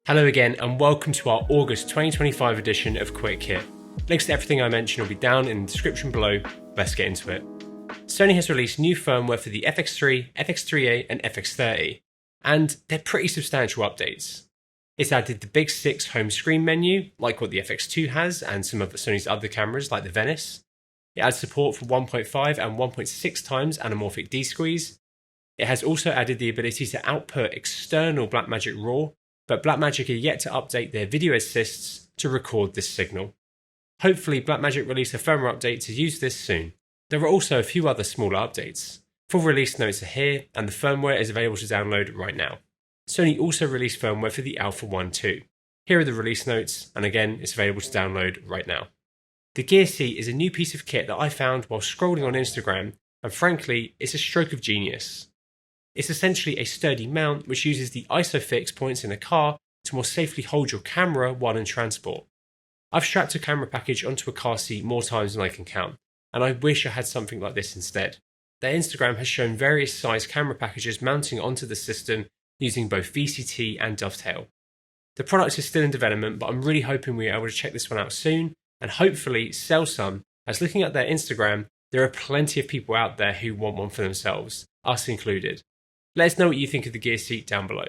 Hello again and welcome to our August 2025 edition of Quick Hit. Links to everything I mentioned will be down in the description below. Let's get into it. Sony has released new firmware for the FX3, FX3A and FX30, and they're pretty substantial updates. It's added the Big 6 home screen menu, like what the FX2 has and some of Sony's other cameras like the Venice. It adds support for 1.5 and 1.6 times anamorphic D-squeeze. It has also added the ability to output external Blackmagic RAW, but Blackmagic are yet to update their video assists to record this signal. Hopefully Blackmagic release a firmware update to use this soon. There are also a few other smaller updates. Full release notes are here and the firmware is available to download right now. Sony also released firmware for the Alpha 1 too. Here are the release notes and again it's available to download right now. The Gearseat is a new piece of kit that I found while scrolling on Instagram and frankly it's a stroke of genius. It's essentially a sturdy mount which uses the ISOFIX points in a car to more safely hold your camera while in transport. I've strapped a camera package onto a car seat more times than I can count, and I wish I had something like this instead. Their Instagram has shown various size camera packages mounting onto the system using both VCT and dovetail. The product is still in development, but I'm really hoping we're able to check this one out soon and hopefully sell some, as looking at their Instagram, there are plenty of people out there who want one for themselves, us included. Let us know what you think of the Gearseat down below.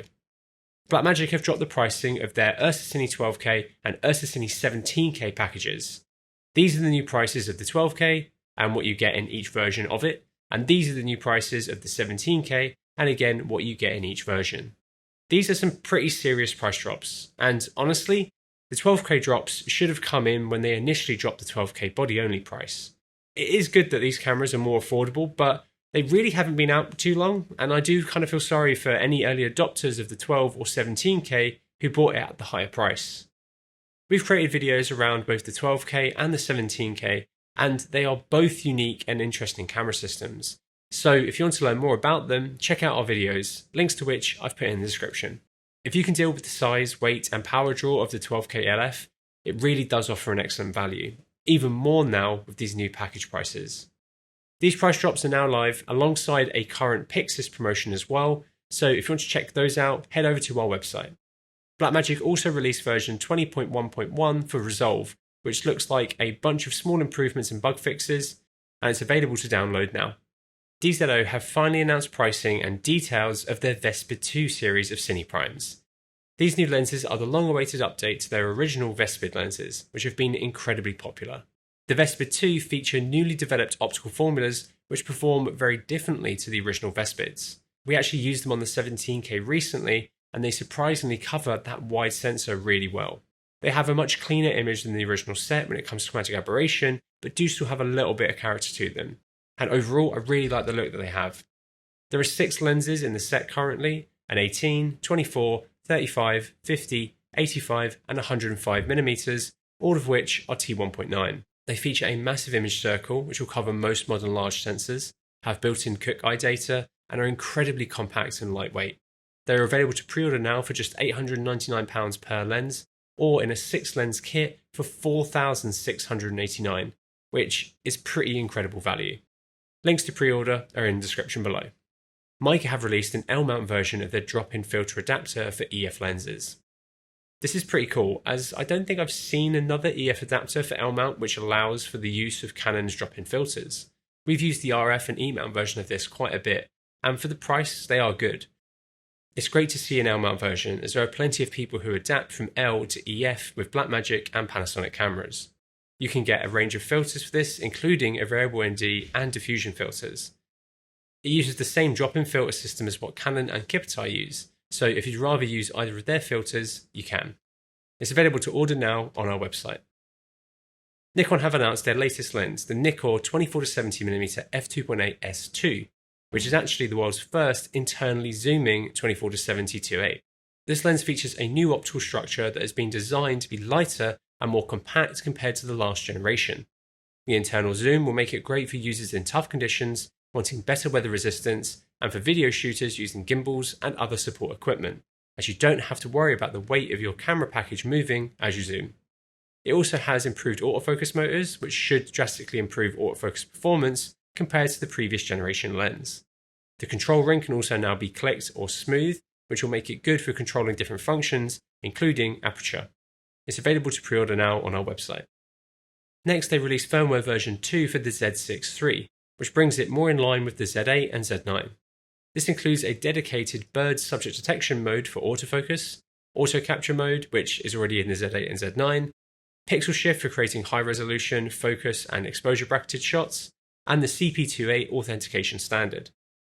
Blackmagic have dropped the pricing of their Ursa Cine 12K and Ursa Cine 17K packages. These are the new prices of the 12K and what you get in each version of it, and these are the new prices of the 17K and again what you get in each version. These are some pretty serious price drops, and honestly, the 12K drops should have come in when they initially dropped the 12K body only price. It is good that these cameras are more affordable, but they really haven't been out too long, and I do kind of feel sorry for any early adopters of the 12 or 17K who bought it at the higher price. We've created videos around both the 12K and the 17K, and they are both unique and interesting camera systems. So if you want to learn more about them, check out our videos, links to which I've put in the description. If you can deal with the size, weight and power draw of the 12K LF, it really does offer an excellent value, even more now with these new package prices. These price drops are now live alongside a current Pixis promotion as well, so if you want to check those out, head over to our website. Blackmagic also released version 20.1.1 for Resolve, which looks like a bunch of small improvements and bug fixes, and it's available to download now. DZO have finally announced pricing and details of their Vespid 2 series of Cine Primes. These new lenses are the long-awaited update to their original Vespid lenses, which have been incredibly popular. The Vespid 2 feature newly developed optical formulas which perform very differently to the original Vespids. We actually used them on the 17K recently and they surprisingly cover that wide sensor really well. They have a much cleaner image than the original set when it comes to chromatic aberration, but do still have a little bit of character to them. And overall, I really like the look that they have. There are 6 lenses in the set currently, an 18, 24, 35, 50, 85 and 105mm, all of which are T1.9. They feature a massive image circle, which will cover most modern large sensors, have built-in Cook eye data, and are incredibly compact and lightweight. They are available to pre-order now for just £899 per lens, or in a 6-lens kit for £4,689, which is pretty incredible value. Links to pre-order are in the description below. Meike have released an L-mount version of their drop-in filter adapter for EF lenses. This is pretty cool, as I don't think I've seen another EF adapter for L-mount which allows for the use of Canon's drop-in filters. We've used the RF and E-mount version of this quite a bit, and for the price, they are good. It's great to see an L-mount version, as there are plenty of people who adapt from L to EF with Blackmagic and Panasonic cameras. You can get a range of filters for this, including a variable ND and diffusion filters. It uses the same drop-in filter system as what Canon and Kipitai use, so if you'd rather use either of their filters, you can. It's available to order now on our website. Nikon have announced their latest lens, the Nikon 24-70mm f2.8 S2, which is actually the world's first internally zooming 24-70 2.8. This lens features a new optical structure that has been designed to be lighter and more compact compared to the last generation. The internal zoom will make it great for users in tough conditions, wanting better weather resistance, and for video shooters using gimbals and other support equipment, as you don't have to worry about the weight of your camera package moving as you zoom. It also has improved autofocus motors, which should drastically improve autofocus performance compared to the previous generation lens. The control ring can also now be clicked or smooth, which will make it good for controlling different functions, including aperture. It's available to pre-order now on our website. Next, they released firmware version 2 for the Z6 III, which brings it more in line with the Z8 and Z9. This includes a dedicated bird subject detection mode for autofocus, auto capture mode, which is already in the Z8 and Z9, pixel shift for creating high resolution, focus and exposure bracketed shots, and the CP2A authentication standard.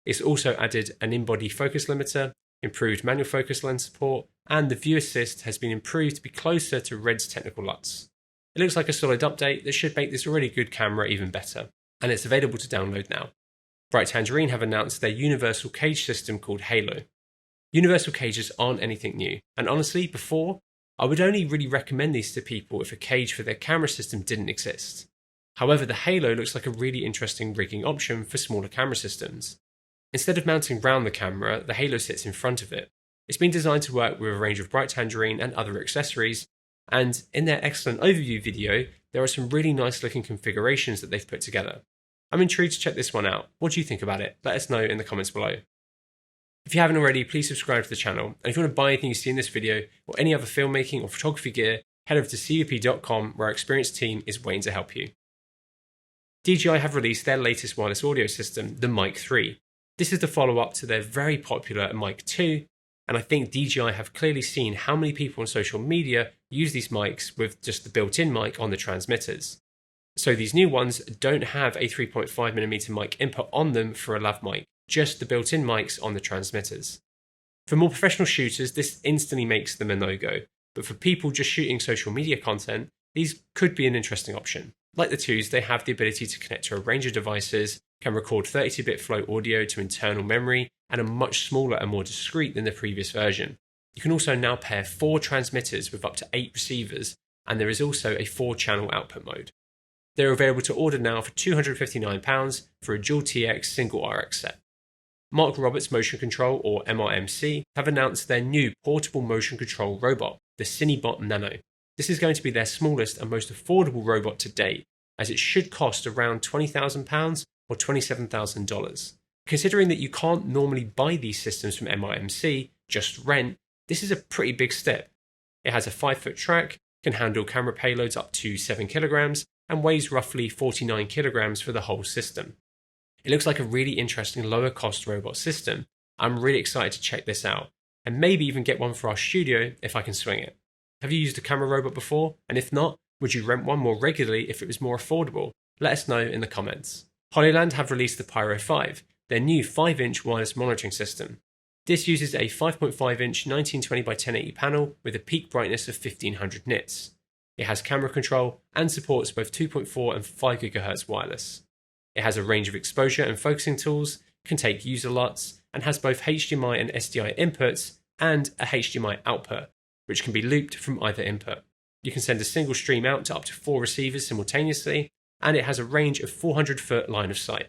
It's also added an in-body focus limiter, improved manual focus lens support, and the view assist has been improved to be closer to Red's technical LUTs. It looks like a solid update that should make this already good camera even better, and it's available to download now. Bright Tangerine have announced their universal cage system called Halo. Universal cages aren't anything new, and honestly, before, I would only really recommend these to people if a cage for their camera system didn't exist. However, the Halo looks like a really interesting rigging option for smaller camera systems. Instead of mounting round the camera, the Halo sits in front of it. It's been designed to work with a range of Bright Tangerine and other accessories, and in their excellent overview video, there are some really nice looking configurations that they've put together. I'm intrigued to check this one out. What do you think about it? Let us know in the comments below. If you haven't already, please subscribe to the channel, and if you want to buy anything you see in this video, or any other filmmaking or photography gear, head over to cup.com where our experienced team is waiting to help you. DJI have released their latest wireless audio system, the Meike 3. This is the follow-up to their very popular Meike 2, and I think DJI have clearly seen how many people on social media use these mics with just the built-in mic on the transmitters. So these new ones don't have a 3.5mm mic input on them for a lav mic, just the built-in mics on the transmitters. For more professional shooters, this instantly makes them a no-go, but for people just shooting social media content, these could be an interesting option. Like the 2s, they have the ability to connect to a range of devices, can record 32-bit flow audio to internal memory, and are much smaller and more discreet than the previous version. You can also now pair 4 transmitters with up to 8 receivers, and there is also a 4-channel output mode. They're available to order now for £259 for a dual TX single RX set. Mark Roberts Motion Control, or MRMC, have announced their new portable motion control robot, the Cinebot Nano. This is going to be their smallest and most affordable robot to date, as it should cost around £20,000 or $27,000. Considering that you can't normally buy these systems from MRMC, just rent, this is a pretty big step. It has a 5-foot track, can handle camera payloads up to 7 kilograms, and weighs roughly 49 kilograms for the whole system. It looks like a really interesting lower cost robot system. I'm really excited to check this out, and maybe even get one for our studio if I can swing it. Have you used a camera robot before? And if not, would you rent one more regularly if it was more affordable? Let us know in the comments. Hollyland have released the Pyro 5, their new 5-inch wireless monitoring system. This uses a 5.5-inch 1920x1080 panel with a peak brightness of 1500 nits. It has camera control and supports both 2.4 and 5 GHz wireless. It has a range of exposure and focusing tools, can take user LUTs, and has both HDMI and SDI inputs and a HDMI output, which can be looped from either input. You can send a single stream out to up to 4 receivers simultaneously, and it has a range of 400-foot line of sight.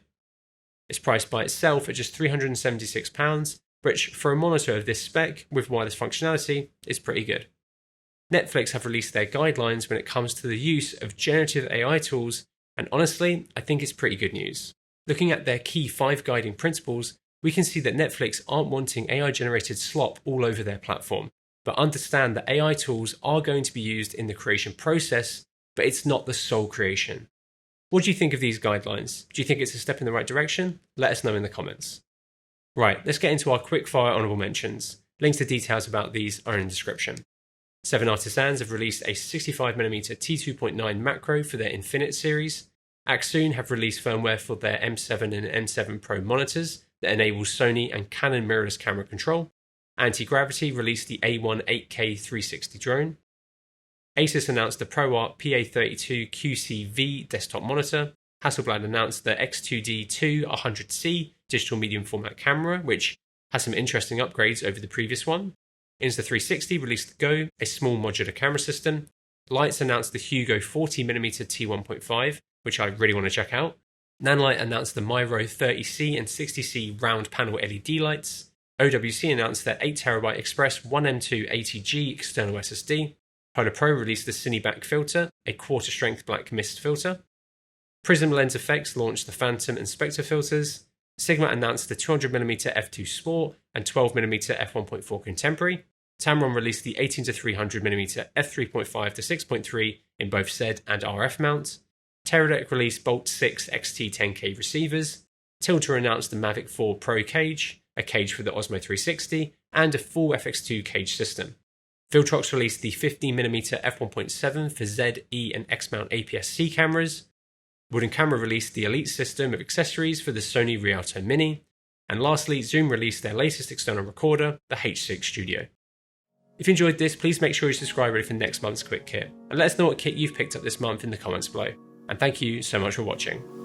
It's priced by itself at just £376, which for a monitor of this spec with wireless functionality is pretty good. Netflix have released their guidelines when it comes to the use of generative AI tools, and honestly, I think it's pretty good news. Looking at their key 5 guiding principles, we can see that Netflix aren't wanting AI-generated slop all over their platform, but understand that AI tools are going to be used in the creation process, but it's not the sole creation. What do you think of these guidelines? Do you think it's a step in the right direction? Let us know in the comments. Right, let's get into our quickfire honourable mentions. Links to details about these are in the description. 7 Artisans have released a 65mm t2.9 macro for their Infinite series. Axoon have released firmware for their M7 and M7 Pro monitors that enables Sony and Canon mirrorless camera control. Anti-Gravity released the A1 8K 360 drone. Asus announced the ProArt PA32 QCV desktop monitor. Hasselblad announced the X2D2 100C digital medium format camera, which has some interesting upgrades over the previous one. Insta360 released the Go, a small modular camera system. Lights announced the Hugo 40mm T1.5, which I really want to check out. Nanlite announced the Miro 30C and 60C round panel LED lights. OWC announced their 8TB Express 1M2 80G external SSD. Polar Pro released the Cineback filter, a quarter-strength black mist filter. Prism Lens Effects launched the Phantom and Spectre filters. Sigma announced the 200mm f2 Sport and 12mm f1.4 Contemporary. Tamron released the 18-300mm f3.5 to 6.3 in both Z and RF mounts. Teradek released Bolt 6 XT10K receivers. Tilter announced the Mavic 4 Pro cage, a cage for the Osmo 360, and a full FX2 cage system. Viltrox released the 50mm f1.7 for Z, E and X mount APS-C cameras. Wooden Camera released the Elite system of accessories for the Sony Rialto Mini. And lastly, Zoom released their latest external recorder, the H6 Studio. If you enjoyed this, please make sure you subscribe ready for next month's Quick Kit, and let us know what kit you've picked up this month in the comments below. And thank you so much for watching.